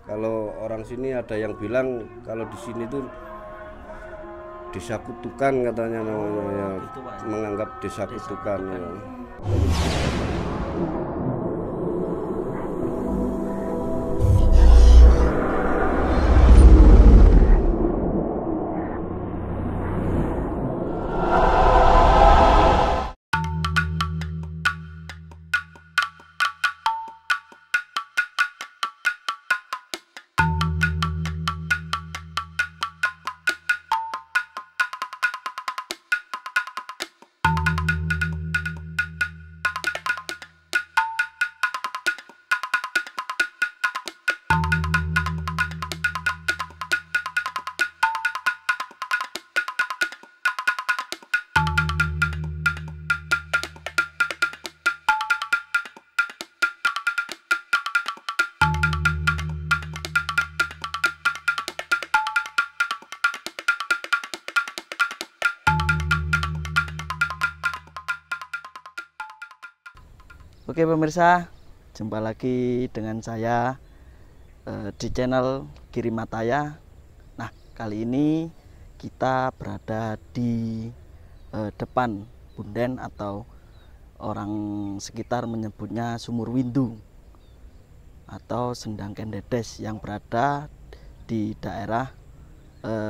Kalau orang sini ada yang bilang kalau di sini tuh desa kutukan katanya namanya ya, Gitu Pak. menganggap desa Desa kutukan Kutukan. ya. Oke pemirsa, jumpa lagi dengan saya di channel Girimataya. Nah, kali ini kita berada di depan Punden atau orang sekitar menyebutnya Sumur Windu atau Sendang Kendedes yang berada di daerah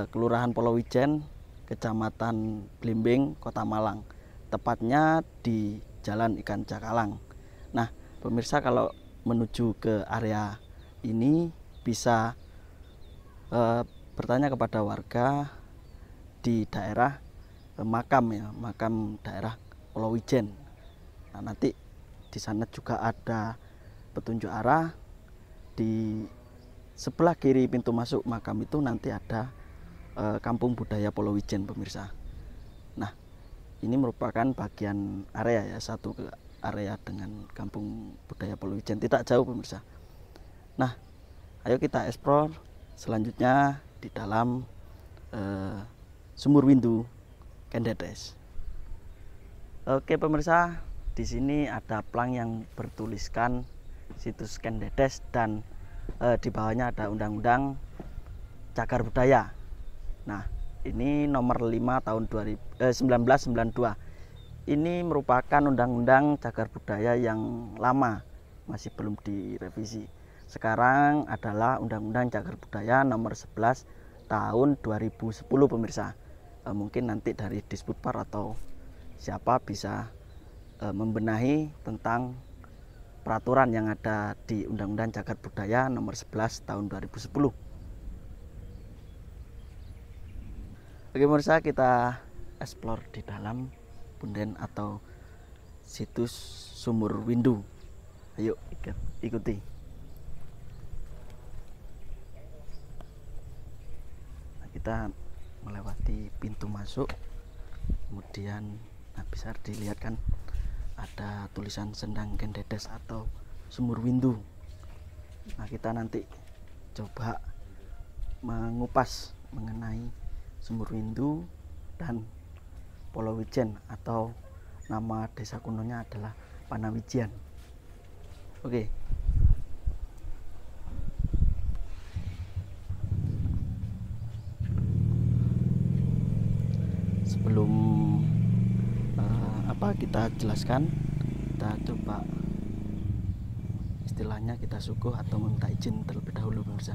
Kelurahan Polowijen, Kecamatan Blimbing, Kota Malang. Tepatnya di Jalan Ikan Cakalang. Nah, pemirsa kalau menuju ke area ini bisa bertanya kepada warga di daerah makam ya, makam daerah Polowijen. Nah, nanti di sana juga ada petunjuk arah. Di sebelah kiri pintu masuk makam itu nanti ada Kampung Budaya Polowijen pemirsa. Nah, ini merupakan bagian area ya, satu ke area dengan Kampung Budaya Polowijen, tidak jauh pemirsa. Nah, ayo kita eksplor selanjutnya di dalam Sumur Windu Kendedes. Oke pemirsa, di sini ada plang yang bertuliskan situs Kendedes dan di bawahnya ada undang-undang cagar budaya. Nah, ini nomor 5 tahun 1992. Ini merupakan undang-undang cagar budaya yang lama, masih belum direvisi. Sekarang adalah undang-undang cagar budaya nomor 11 tahun 2010 pemirsa. Mungkin nanti dari Disputpar atau siapa bisa membenahi tentang peraturan yang ada di Undang-Undang Cagar Budaya nomor 11 tahun 2010. Oke pemirsa, kita explore di dalam Punden atau situs Sumur Windu. Ayo ikuti. Nah, kita melewati pintu masuk, kemudian bisa dilihat kan ada tulisan Sendang Kendedes atau Sumur Windu. Nah, kita nanti coba mengupas mengenai Sumur Windu dan Polowijen atau nama desa kunonya adalah Panawijian. Oke. Sebelum kita jelaskan, kita coba istilahnya kita suguh atau minta izin terlebih dahulu pemirsa.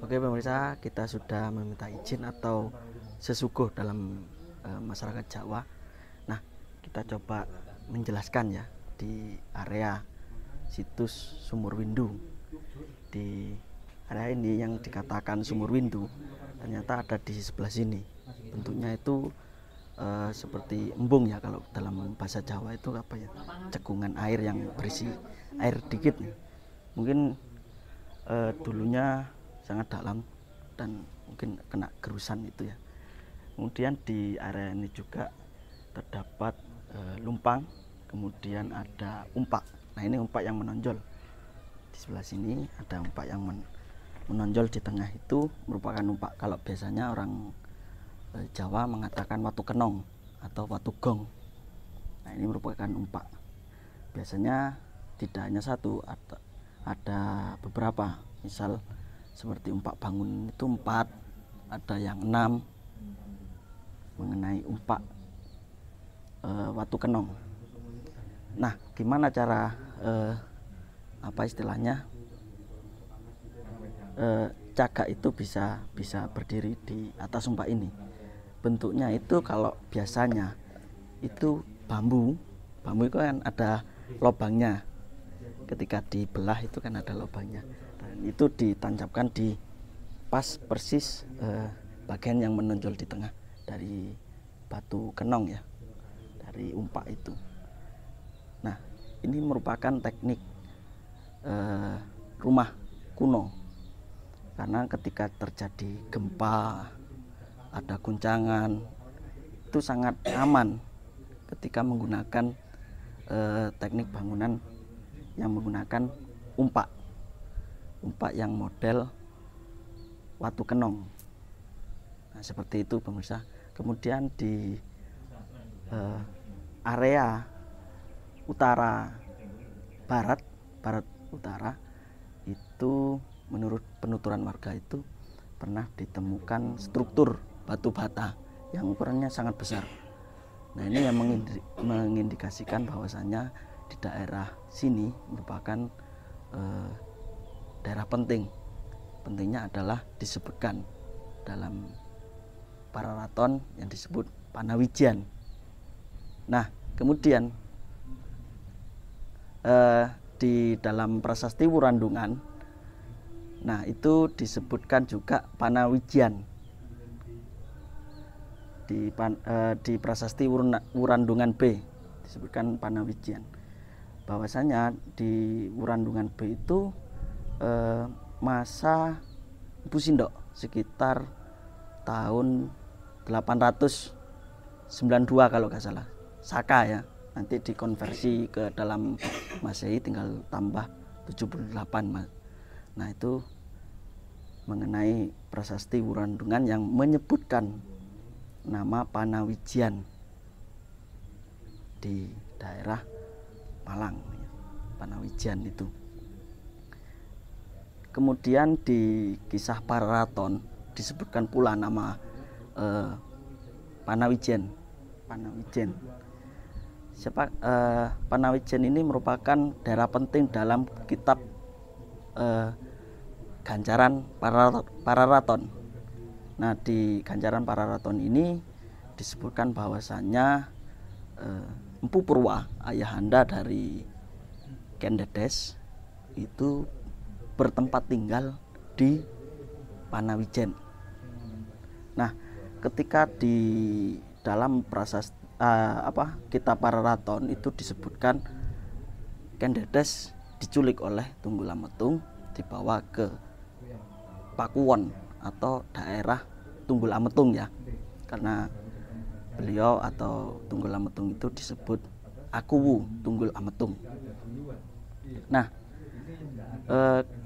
Oke pemirsa, kita sudah meminta izin atau sesuguh dalam masyarakat Jawa. Nah, kita coba menjelaskan ya di area situs Sumur Windu. Di area ini yang dikatakan Sumur Windu ternyata ada di sebelah sini. Bentuknya itu seperti embung ya, kalau dalam bahasa Jawa itu apa ya, cekungan air yang berisi air dikit nih. Mungkin dulunya sangat dalam dan mungkin kena gerusan itu ya. Kemudian di area ini juga terdapat lumpang, kemudian ada umpak. Nah ini umpak yang menonjol. Di sebelah sini ada umpak yang menonjol di tengah, itu merupakan umpak. Kalau biasanya orang Jawa mengatakan watu kenong atau watu gong. Nah ini merupakan umpak. Biasanya tidak hanya satu, ada beberapa. Misal seperti umpak bangun itu 4, ada yang 6 mengenai umpak watu kenong. Nah, gimana cara apa istilahnya cagak itu bisa berdiri di atas umpak ini? Bentuknya itu kalau biasanya itu bambu itu kan ada lubangnya. Ketika dibelah itu kan ada lubangnya. Dan itu ditancapkan di pas persis bagian yang menonjol di tengah dari batu kenong ya, dari umpak itu. Nah, ini merupakan teknik rumah kuno, karena ketika terjadi gempa, ada guncangan, itu sangat aman ketika menggunakan teknik bangunan yang menggunakan umpak yang model watu kenong. Nah, seperti itu pemirsa. Kemudian di area utara barat utara itu menurut penuturan warga itu pernah ditemukan struktur batu bata yang ukurannya sangat besar. Nah ini yang mengindikasikan bahwasannya di daerah sini merupakan daerah penting. Pentingnya adalah disebutkan dalam Pararaton yang disebut Panawijian. Nah kemudian di dalam prasasti Wurandungan, nah itu disebutkan juga Panawijian. Di prasasti Wurandungan B disebutkan Panawijian. Bahwasanya di Wurandungan B itu masa Ibu Sindok sekitar tahun 892 kalau nggak salah, Saka ya. Nanti dikonversi ke dalam Masehi tinggal tambah 78 Mas. Nah itu mengenai prasasti Wurandungan yang menyebutkan nama Panawijian di daerah Malang, Panawijian itu. Kemudian di kisah Pararaton disebutkan pula nama Panawijian. Panawijian ini merupakan daerah penting dalam kitab Ganjaran Pararaton. Nah di Ganjaran Pararaton ini disebutkan bahwasannya Empu Purwa, ayahanda dari Kendedes, itu bertempat tinggal di Panawijian. Nah, ketika di dalam kitab Pararaton itu disebutkan Kendedes diculik oleh Tunggul-Ametung, dibawa ke Pakuwon atau daerah Tunggul-Ametung ya, karena beliau atau Tunggul-Ametung itu disebut Akuwu Tunggul-Ametung. Nah,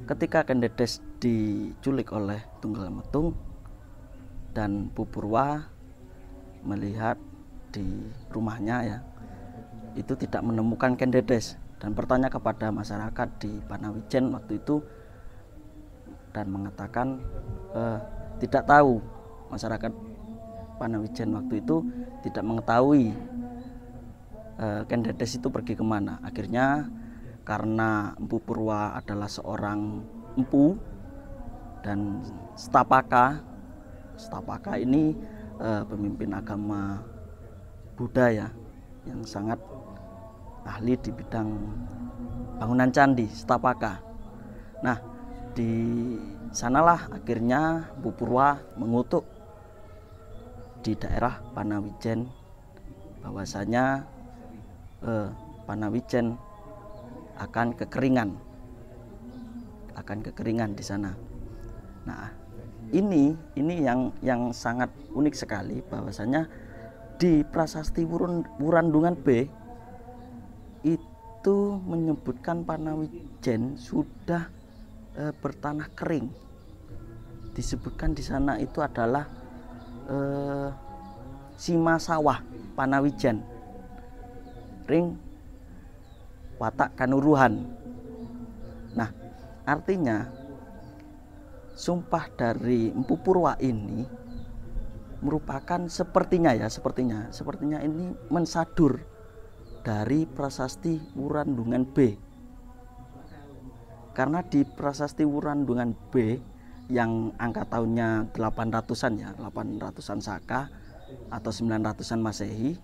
ketika Kendedes diculik oleh Tunggul-Ametung dan Bu Purwa melihat di rumahnya ya, itu tidak menemukan Kendedes dan bertanya kepada masyarakat di Panawijian waktu itu dan mengatakan tidak tahu. Masyarakat Panawijian waktu itu tidak mengetahui Kendedes itu pergi kemana. Akhirnya karena Empu Purwa adalah seorang empu dan Stapaka ini pemimpin agama Buddha ya, yang sangat ahli di bidang bangunan candi, Stapaka. Nah di sanalah akhirnya Empu Purwa mengutuk di daerah Panawijian bahwasanya Panawijian akan akan kekeringan di sana. Nah, ini yang sangat unik sekali, bahwasanya di Prasasti Wurandungan B itu menyebutkan Panawijen sudah bertanah kering. Disebutkan di sana itu adalah Sima Sawah Panawijen ring watak kanuruhan. Nah, artinya sumpah dari Empu Purwa ini merupakan sepertinya ini mensadur dari Prasasti Wurandungan B. Karena di Prasasti Wurandungan B yang angka tahunnya 800-an ya, 800-an Saka atau 900-an Masehi,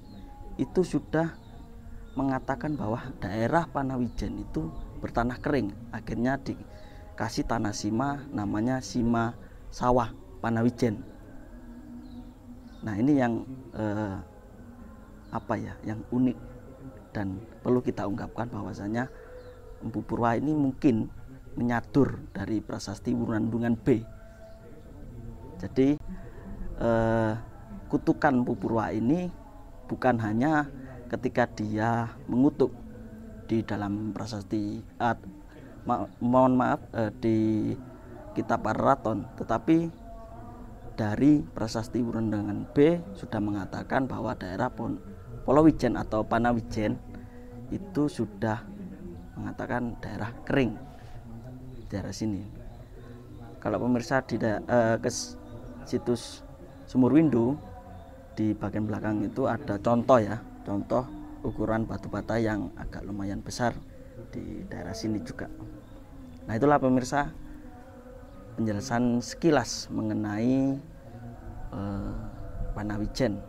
itu sudah mengatakan bahwa daerah Panawijen itu bertanah kering. Akhirnya dikasih tanah sima, namanya Sima Sawah Panawijen. Nah, ini yang yang unik dan perlu kita ungkapkan, bahwasanya Empu Purwa ini mungkin menyadur dari Prasasti Wurandungan B. Jadi kutukan Empu Purwa ini bukan hanya ketika dia mengutuk di dalam prasasti di kitab Pararaton, tetapi dari Prasasti Wurandungan B sudah mengatakan bahwa daerah Polowijen atau Panawijen itu sudah mengatakan daerah kering, daerah sini. Kalau pemirsa ke situs Sumurwindu, di bagian belakang itu ada contoh ukuran batu bata yang agak lumayan besar di daerah sini juga. Nah, itulah pemirsa penjelasan sekilas mengenai Panawijen,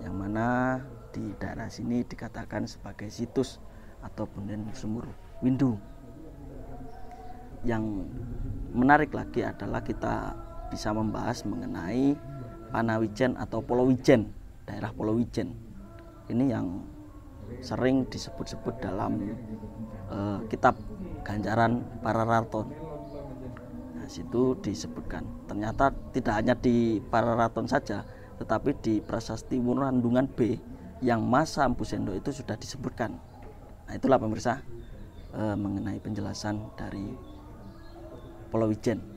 yang mana di daerah sini dikatakan sebagai situs atau punden Sumurwindu. Yang menarik lagi adalah kita bisa membahas mengenai Panawijen atau Polowijen, daerah Polowijen. Ini yang sering disebut-sebut dalam kitab Ganjaran Pararaton. Nah, situ disebutkan. Ternyata tidak hanya di Pararaton saja, tetapi di Prasasti Wurandungan B yang masa Empu Sendok itu sudah disebutkan. Nah, itulah pemirsa mengenai penjelasan dari Polowijen.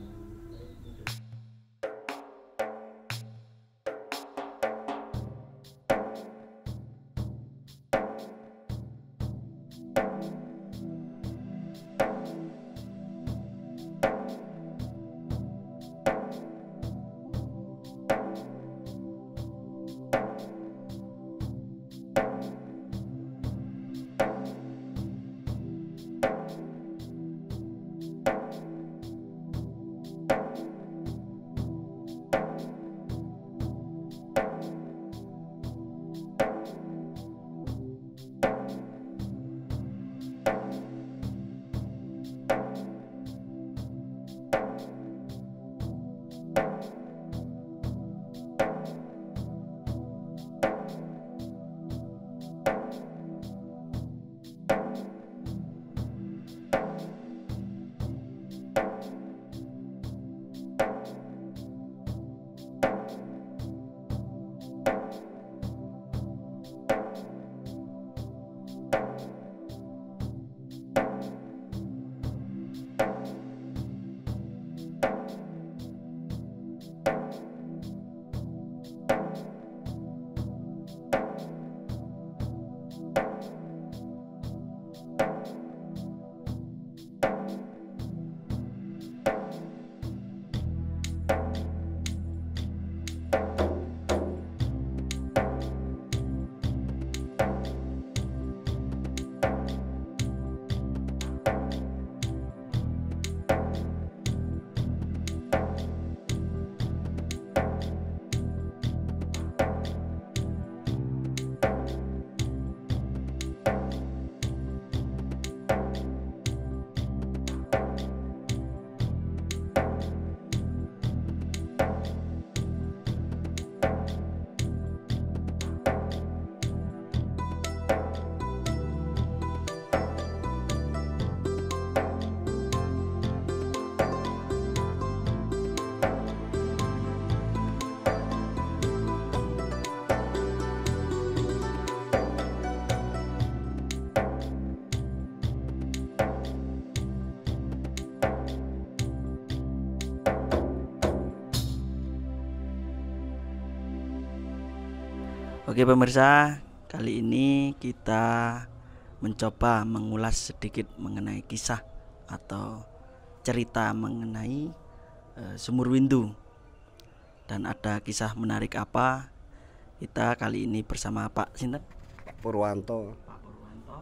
Oke pemirsa, kali ini kita mencoba mengulas sedikit mengenai kisah atau cerita mengenai Sumur Windu. Dan ada kisah menarik apa? Kita kali ini bersama Pak Sinten? Pak Purwanto. Pak Purwanto.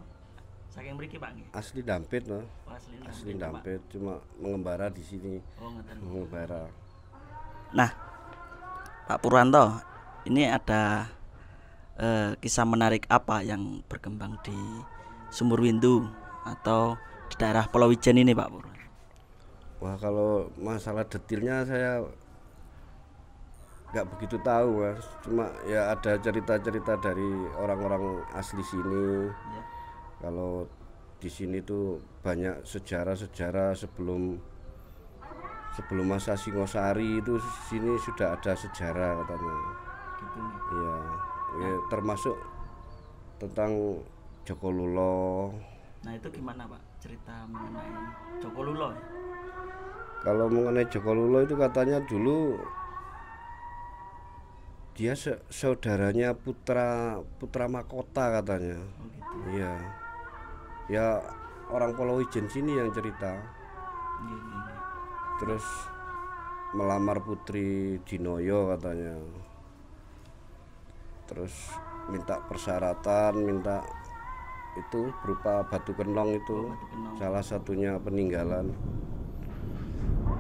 Saking mriki Pak nggih. Asli Dampit loh. Oh, Asli Dampit, cuma mengembara di sini. Oh, ngoten. Mengembara. Nah, Pak Purwanto, ini ada kisah menarik apa yang berkembang di Sumur Windu atau di daerah Pulau Wijen ini Pak Purwanto? Wah, kalau masalah detailnya saya nggak begitu tahu Mas, cuma ya ada cerita-cerita dari orang-orang asli sini Ya. kalau di sini tuh banyak sejarah-sejarah sebelum masa Singosari itu sini sudah ada sejarah katanya. Gitu nih. Iya, ya, termasuk tentang Joko Lulo. Nah itu gimana Pak cerita mengenai Joko Lulo? Kalau mengenai Joko Lulo itu katanya dulu dia saudaranya putra mahkota katanya. Oh gitu. Iya, ya orang Pulau Wijen sini yang cerita. Iya, iya, iya. Terus melamar putri Dinoyo katanya. Terus minta persyaratan, minta itu berupa batu kenong itu. Batu Kenong. Salah satunya peninggalan.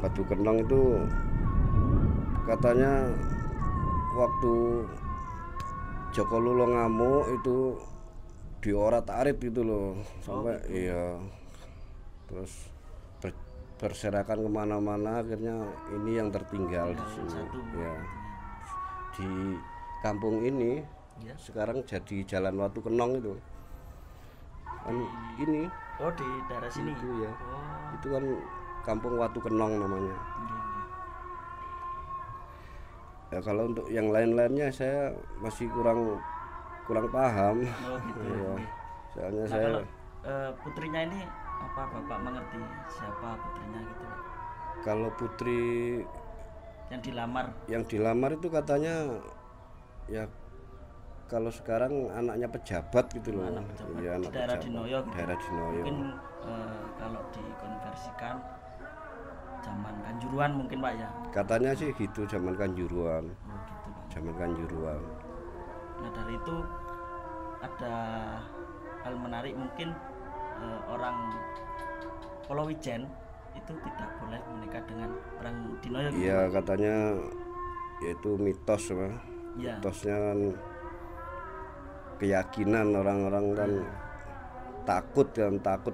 Batu kenong itu katanya waktu Joko Lulo ngamuk itu diorat-arit gitu loh sampai gitu. iya, terus berserakan kemana-mana, akhirnya ini yang tertinggal di sini satu. ya. Di kampung ini Ya. sekarang jadi Jalan Watu Kenong itu kan ini Oh di daerah sini. itu ya, Oh. itu kan Kampung Watu Kenong namanya. Iya, iya. Ya kalau untuk yang lain-lainnya saya masih kurang paham. Oh gitu. Iya. Oke. Soalnya Nah saya kalau putrinya ini apa Bapak mengerti siapa putrinya gitu? kalau putri Yang dilamar. yang dilamar itu katanya ya kalau sekarang anaknya pejabat gitu loh. Anak pejabat. Iya, Di anak daerah pejabat. Dinoyo gitu. Daerah Dinoyo. Mungkin kalau dikonversikan zaman Kanjuruhan mungkin Pak ya. Katanya sih gitu, zaman Kanjuruhan. Oh gitu Pak. Zaman Kanjuruhan. Nah dari itu ada hal menarik mungkin orang Pulau Wijen itu tidak boleh menikah dengan orang Dinoyo gitu. Iya, katanya yaitu mitos Pak. Iya. Mitosnya kan keyakinan orang-orang kan takut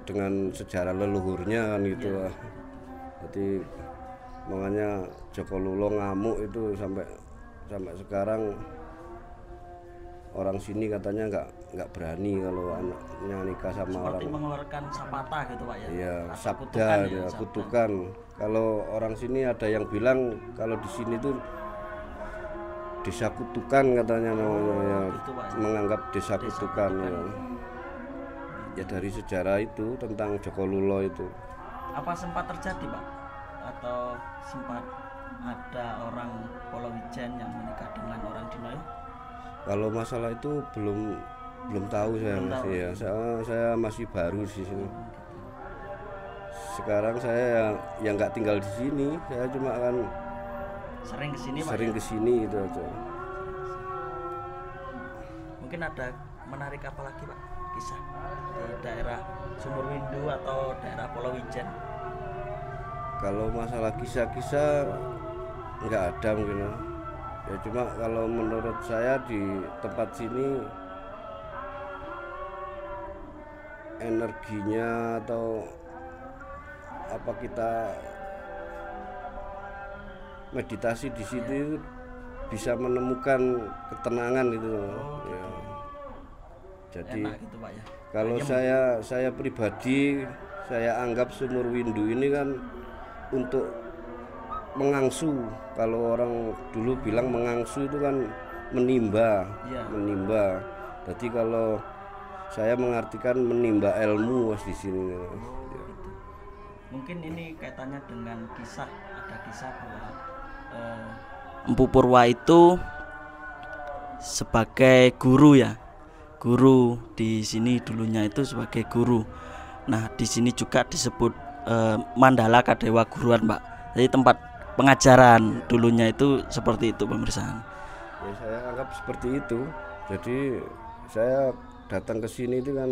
dengan sejarah leluhurnya kan gitu Iya. lah. Jadi makanya Joko Lulo ngamuk itu sampai sekarang orang sini katanya nggak berani kalau anaknya nikah sama Seperti orang. mengeluarkan sapata gitu Pak ya. Iya, Atau sabda kutukan ya, sabda. kutukan. Kalau orang sini ada yang bilang kalau di sini tuh desa kutukan katanya namanya ya, gitu, Pak. menganggap desa kutukan ya. Ya dari sejarah itu tentang Joko Lulo itu. Apa sempat terjadi Pak? Atau sempat ada orang Pulau Wijen yang menikah dengan orang Dinoyo? Kalau masalah itu belum tahu saya Belum masih tahu. ya. Saya masih baru di sini. Sekarang saya yang nggak tinggal di sini, saya cuma kan Sering kesini Pak sering ya? kesini gitu aja. Mungkin ada menarik apa lagi Pak? Kisah di daerah Sumur Windu atau daerah Pulau Wijen? Kalau masalah kisah-kisah nggak ada mungkin ya. Ya cuma kalau menurut saya di tempat sini energinya atau apa kita meditasi di situ bisa menemukan ketenangan gitu loh. Ya. Jadi Enak gitu Pak ya? kalau saya pribadi saya anggap Sumur Windu ini kan untuk mengangsu. Kalau orang dulu bilang mengangsu itu kan menimba, Iya. menimba. Jadi kalau saya mengartikan menimba ilmu di sini. Ya. Mungkin ini kaitannya dengan kisah, ada kisah bahwa Empu Purwa itu sebagai guru ya. Guru di sini dulunya itu sebagai guru. Nah, di sini juga disebut Mandala Kadewa Guruan, Pak. Jadi tempat pengajaran dulunya itu seperti itu, pemirsa. Ya, saya anggap seperti itu. Jadi saya datang ke sini itu kan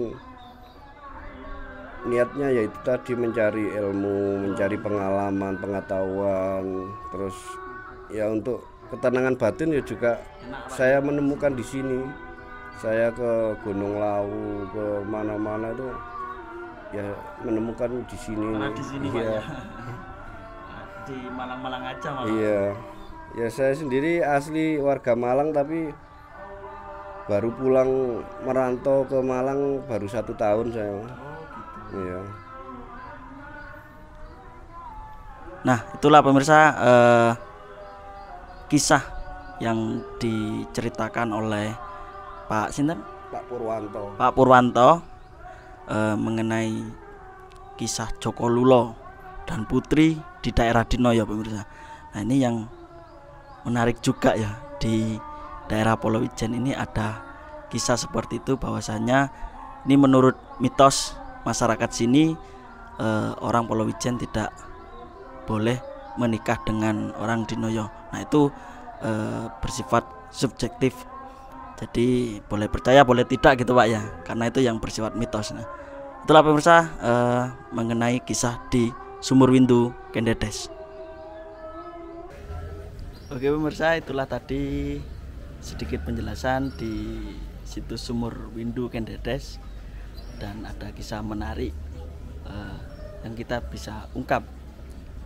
niatnya yaitu tadi mencari ilmu, mencari pengalaman, pengetahuan, terus ya untuk ketenangan batin ya juga saya menemukan di sini. Saya ke Gunung Lawu, ke mana-mana itu ya menemukan di sini. Di sini Pak, ya. Di Malang-Malang aja malah. Iya. Ya saya sendiri asli warga Malang tapi baru pulang merantau ke Malang baru 1 tahun saya. Oh, gitu. Iya. Nah, itulah pemirsa kisah yang diceritakan oleh Pak Sinten? Pak Purwanto. Pak Purwanto mengenai kisah Joko Lulo dan Putri di daerah Dinoyo, pemirsa. Nah, ini yang menarik juga ya, di daerah Polowijen ini ada kisah seperti itu, bahwasanya ini menurut mitos masyarakat sini orang Polowijen tidak boleh menikah dengan orang Dinoyo. Nah, itu bersifat subjektif. Jadi boleh percaya boleh tidak gitu Pak ya, karena itu yang bersifat mitos. Nah, itulah pemirsa mengenai kisah di Sumur Windu Kendedes. Oke pemirsa, itulah tadi sedikit penjelasan di situs Sumur Windu Kendedes, dan ada kisah menarik yang kita bisa ungkap.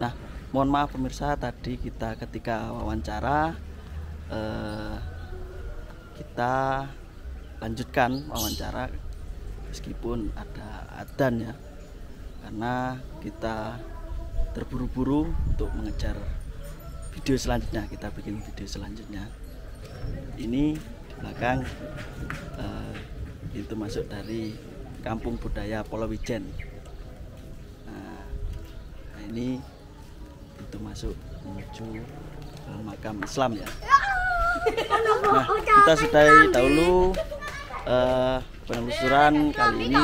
Nah, mohon maaf pemirsa, tadi kita ketika wawancara kita lanjutkan wawancara meskipun ada adzan ya, karena kita terburu-buru untuk mengejar video selanjutnya. Kita bikin video selanjutnya. Ini di belakang itu masuk dari Kampung Budaya Polowijen. Nah, ini itu masuk menuju makam Islam ya. Nah, kita sudahi dahulu penelusuran kali ini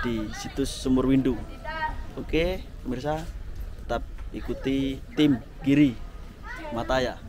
di situs Sumur Windu. Oke pemirsa, tetap ikuti tim Giri Mataya.